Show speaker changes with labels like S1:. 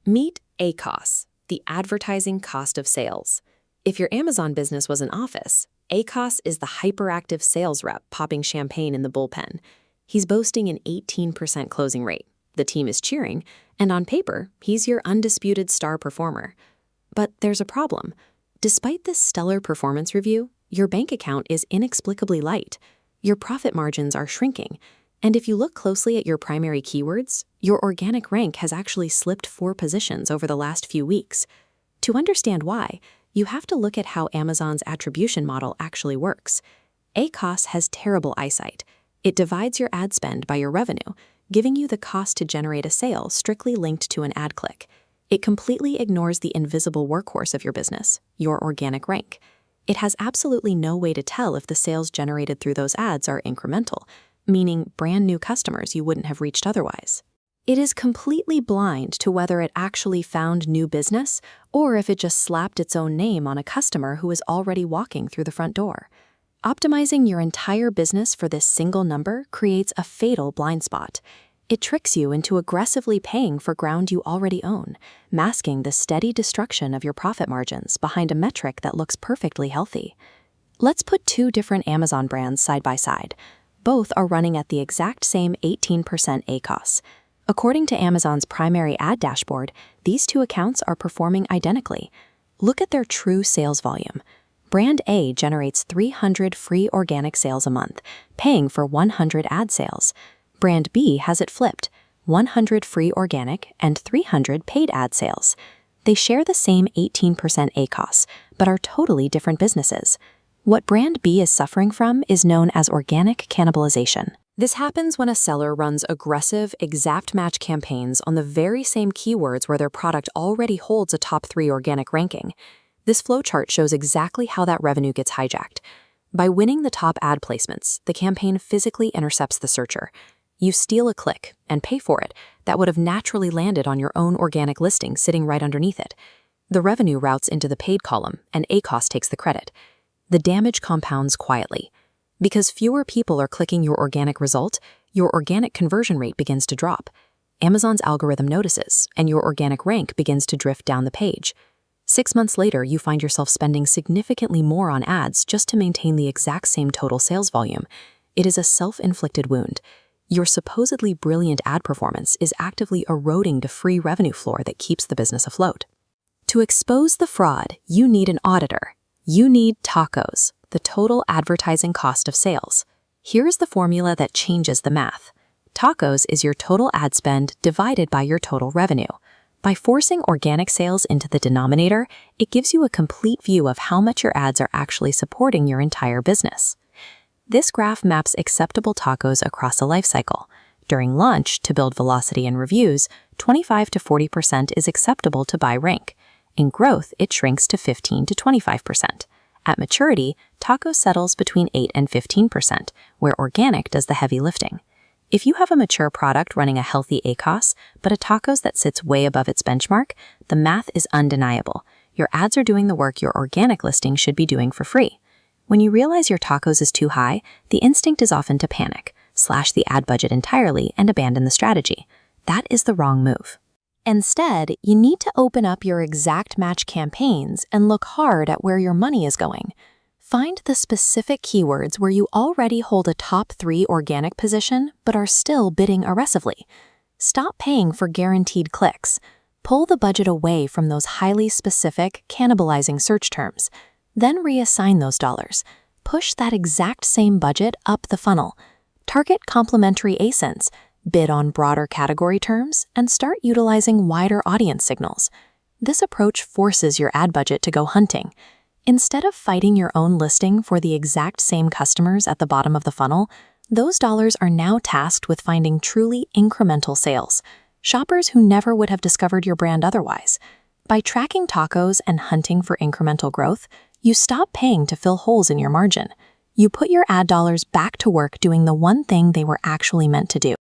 S1: Meet ACoS, the advertising cost of sales. If your Amazon business was an office, ACoS is the hyperactive sales rep popping champagne in the bullpen. He's boasting an 18% closing rate. The team is cheering, and on paper, he's your undisputed star performer. But there's a problem. Despite this stellar performance review, your bank account is inexplicably light. Your profit margins are shrinking. And if you look closely at your primary keywords, your organic rank has actually slipped 4 positions over the last few weeks. To understand why, you have to look at how Amazon's attribution model actually works. ACoS has terrible eyesight. It divides your ad spend by your revenue, giving you the cost to generate a sale strictly linked to an ad click. It completely ignores the invisible workhorse of your business, your organic rank. It has absolutely no way to tell if the sales generated through those ads are incremental, meaning brand new customers you wouldn't have reached otherwise. It is completely blind to whether it actually found new business or if it just slapped its own name on a customer who is already walking through the front door. Optimizing your entire business for this single number creates a fatal blind spot. It tricks you into aggressively paying for ground you already own, masking the steady destruction of your profit margins behind a metric that looks perfectly healthy. Let's put 2 different Amazon brands side by side. Both are running at the exact same 18% ACoS. According to Amazon's primary ad dashboard, these 2 accounts are performing identically. Look at their true sales volume. Brand A generates 300 free organic sales a month, paying for 100 ad sales. Brand B has it flipped, 100 free organic and 300 paid ad sales. They share the same 18% ACoS, but are totally different businesses. What Brand B is suffering from is known as organic cannibalization. This happens when a seller runs aggressive, exact match campaigns on the very same keywords where their product already holds a top 3 organic ranking. This flowchart shows exactly how that revenue gets hijacked. By winning the top ad placements, the campaign physically intercepts the searcher. You steal a click and pay for it that would have naturally landed on your own organic listing sitting right underneath it. The revenue routes into the paid column, and ACoS takes the credit. The damage compounds quietly. Because fewer people are clicking your organic result, your organic conversion rate begins to drop. Amazon's algorithm notices, and your organic rank begins to drift down the page. 6 months later, you find yourself spending significantly more on ads just to maintain the exact same total sales volume. It is a self-inflicted wound. Your supposedly brilliant ad performance is actively eroding the free revenue floor that keeps the business afloat. To expose the fraud, you need an auditor. You need TACoS, the total advertising cost of sales. Here's the formula that changes the math. TACoS is your total ad spend divided by your total revenue. By forcing organic sales into the denominator, it gives you a complete view of how much your ads are actually supporting your entire business. This graph maps acceptable TACoS across a lifecycle. During launch, to build velocity and reviews, 25 to 40% is acceptable to buy rank. In growth, it shrinks to 15 to 25%. At maturity, TACoS settles between 8 and 15%, where organic does the heavy lifting. If you have a mature product running a healthy ACoS, but a TACoS that sits way above its benchmark, the math is undeniable. Your ads are doing the work your organic listing should be doing for free. When you realize your TACoS is too high, the instinct is often to panic, slash the ad budget entirely, and abandon the strategy. That is the wrong move. Instead, you need to open up your exact match campaigns and look hard at where your money is going. Find the specific keywords where you already hold a top 3 organic position but are still bidding aggressively. Stop paying for guaranteed clicks. Pull the budget away from those highly specific, cannibalizing search terms. Then reassign those dollars. Push that exact same budget up the funnel. Target complementary ASINs. Bid on broader category terms, and start utilizing wider audience signals. This approach forces your ad budget to go hunting. Instead of fighting your own listing for the exact same customers at the bottom of the funnel, those dollars are now tasked with finding truly incremental sales, shoppers who never would have discovered your brand otherwise. By tracking TACoS and hunting for incremental growth, you stop paying to fill holes in your margin. You put your ad dollars back to work doing the one thing they were actually meant to do.